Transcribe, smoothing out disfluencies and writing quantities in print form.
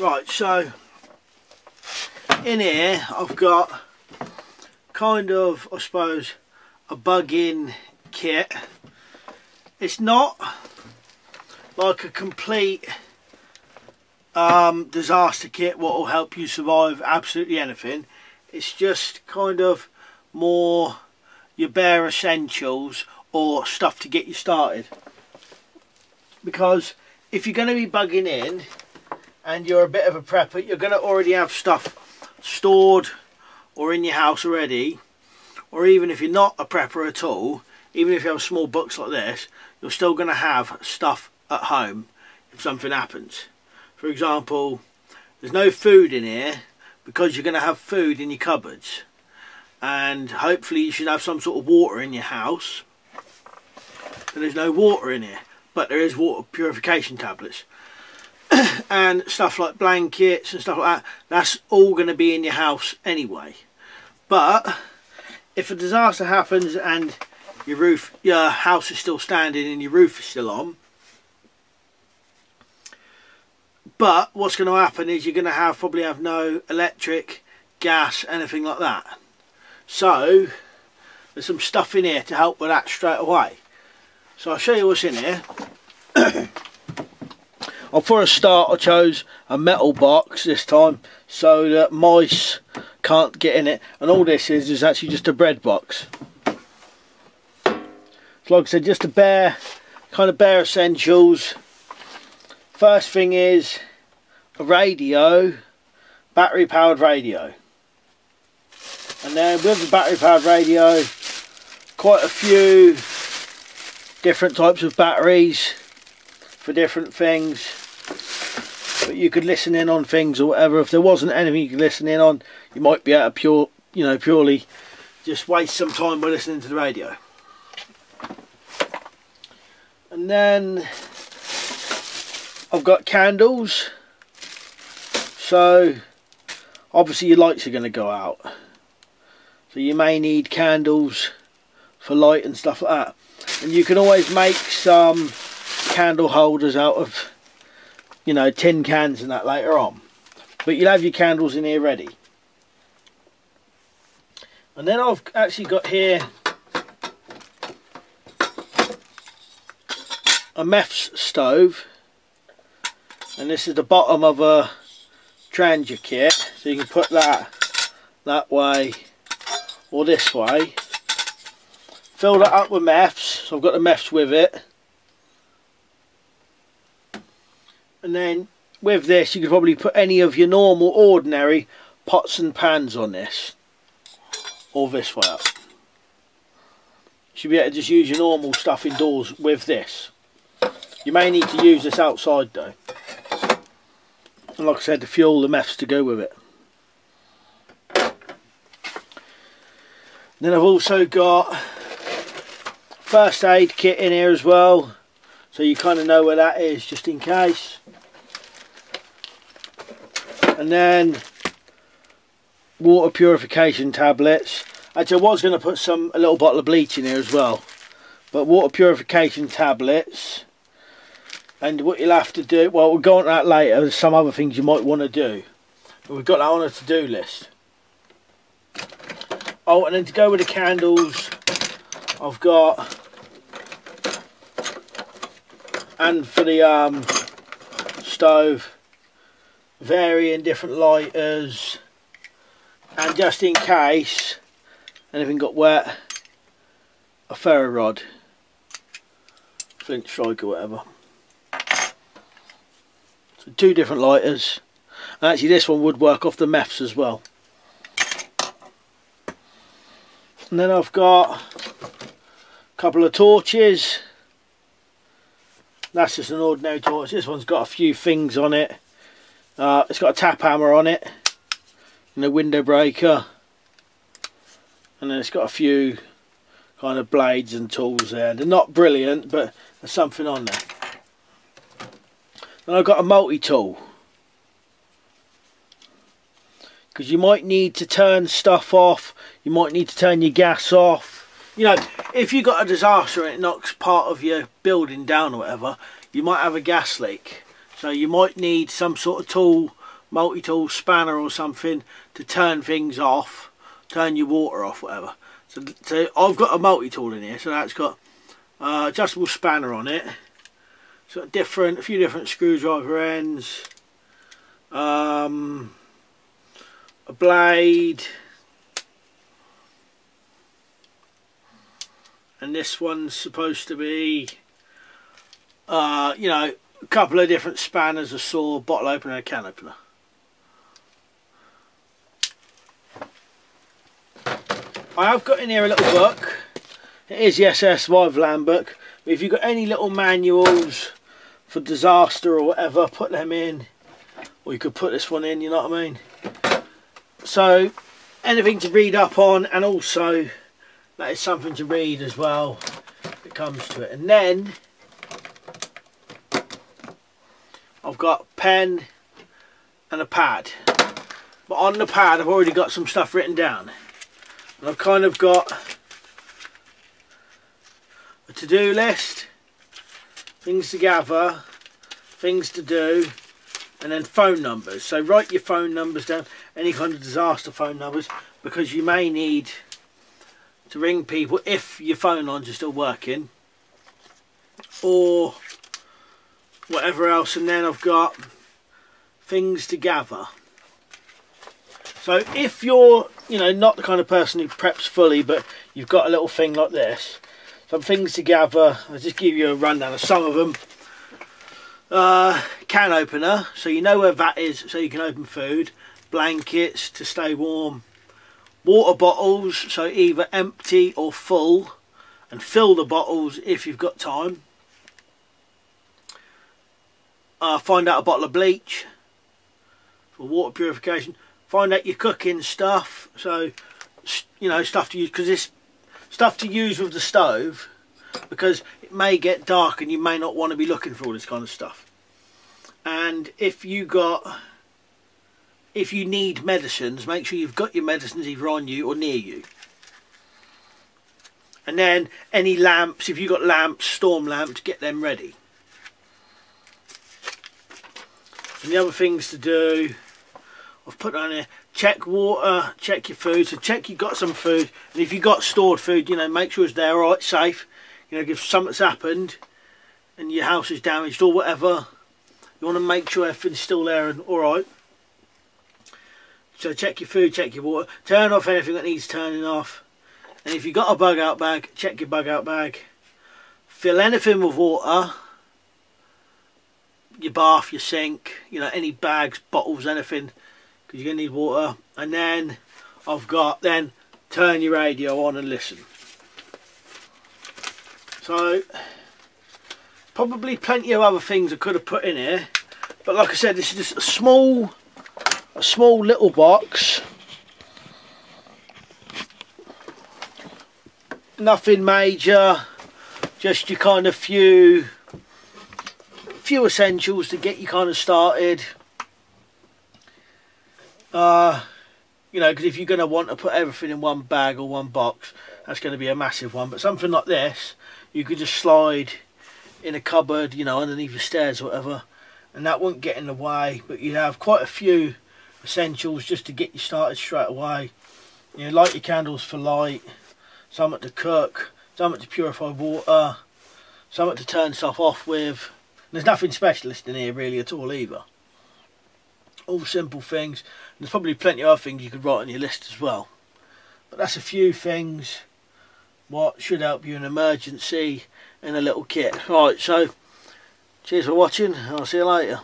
Right, so in here I've got kind of, I suppose, a bug-in kit. It's not like a complete disaster kit what will help you survive absolutely anything. It's just kind of more your bare essentials or stuff to get you started. Because if you're going to be bugging in and you're a bit of a prepper, you're going to already have stuff stored or in your house already. Or even if you're not a prepper at all, even if you have a small box like this, you're still going to have stuff at home if something happens. For example, there's no food in here because you're going to have food in your cupboards. And hopefully you should have some sort of water in your house. And there's no water in here, but there is water purification tablets. And stuff like blankets and stuff like that, that's all going to be in your house anyway. But if a disaster happens and your house is still standing and your roof is still on, but what's going to happen is you're going to probably have no electric, gas, anything like that. So there's some stuff in here to help with that straight away. So I'll show you what's in here. For a start, I chose a metal box this time so that mice can't get in it. And all this is actually just a bread box. So like I said, just a bare essentials. First thing is a radio, battery powered radio. And then with the battery powered radio, quite a few different types of batteries for different things. But you could listen in on things or whatever. If there wasn't anything you could listen in on, you might be able to purely just waste some time by listening to the radio. And then I've got candles. So obviously your lights are going to go out. So you may need candles for light and stuff like that. And you can always make some candle holders out of, tin cans and that later on. But you'll have your candles in here ready. And then I've actually got here a meths stove. And this is the bottom of a Trangia kit. So you can put that way or this way. Fill that up with meths. So I've got the meths with it. And then with this you could probably put any of your normal ordinary pots and pans on this. Or this way up. You should be able to just use your normal stuff indoors with this. You may need to use this outside though. And like I said, to fuel the meths to go with it. Then I've also got first aid kit in here as well. So you kind of know where that is just in case. And then water purification tablets. Actually, I was going to put a little bottle of bleach in here as well. But water purification tablets. And what you'll have to do, well, we'll go on to that later. There's some other things you might want to do. But we've got that on a to-do list. Oh, and then to go with the candles, I've got, and for the stove, varying different lighters, and just in case anything got wet, a ferro rod, flint strike or whatever. So 2 different lighters, and actually this one would work off the meths as well. And then I've got a couple of torches. That's just an ordinary torch. This one's got a few things on it. It's got a tap hammer on it and a window breaker, and then it's got a few kind of blades and tools there. They're not brilliant, but there's something on there. And I've got a multi-tool, because you might need to turn stuff off, you might need to turn your gas off. If you got a disaster and it knocks part of your building down or whatever, you might have a gas leak. So you might need some sort of tool multi-tool, spanner or something to turn things off, turn your water off, whatever. So I've got a multi-tool in here, so that's got adjustable spanner on it. It's got a few different screwdriver ends, a blade, and this one's supposed to be, you know, a couple of different spanners, a saw, bottle opener, and a can opener. I have got in here a little book. It is the SS Survival Handbook. If you've got any little manuals for disaster or whatever, put them in. Or you could put this one in, you know what I mean? So, anything to read up on, and also that is something to read as well if it comes to it. And then I've got a pen and a pad. But on the pad I've already got some stuff written down. And I've kind of got a to-do list, things to gather, things to do, and then phone numbers. So write your phone numbers down, any kind of disaster phone numbers, because you may need to ring people if your phone lines are still working, or whatever else. And then I've got things to gather. So if you're, you know, not the kind of person who preps fully, but you've got a little thing like this, some things to gather, I'll just give you a rundown of some of them. Can opener, so you know where that is, so you can open food. Blankets to stay warm. Water bottles, so either empty or full, and fill the bottles if you've got time. Find out a bottle of bleach for water purification. Find out your cooking stuff, so you know, stuff to use, because it's stuff to use with the stove, because it may get dark and you may not want to be looking for all this kind of stuff. And if you need medicines, make sure you've got your medicines either on you or near you. And then any lamps, if you've got lamps, storm lamps, get them ready. And the other things to do, I've put on here, check water, check your food, so check you've got some food, and if you've got stored food, you know, make sure it's there, alright, safe. You know, if something's happened and your house is damaged or whatever, you want to make sure everything's still there and alright. So check your food, check your water, turn off anything that needs turning off, and if you've got a bug out bag, check your bug out bag. Fill anything with water, your bath, your sink, you know, any bags, bottles, anything, because you're going to need water. And then I've got, then turn your radio on and listen. So probably plenty of other things I could have put in here, but like I said, this is just a small little box, nothing major, just your kind of few essentials to get you kind of started. You know, because if you're going to want to put everything in one bag or one box, that's going to be a massive one. But something like this, you could just slide in a cupboard, you know, underneath the stairs or whatever, and that won't get in the way. But you have quite a few essentials just to get you started straight away. You know, light your candles for light, something to cook, something to purify water, something to turn stuff off with. There's nothing specialist in here really at all either. All simple things. And there's probably plenty of other things you could write on your list as well. But that's a few things what should help you in emergency in a little kit. Right, so cheers for watching. I'll see you later.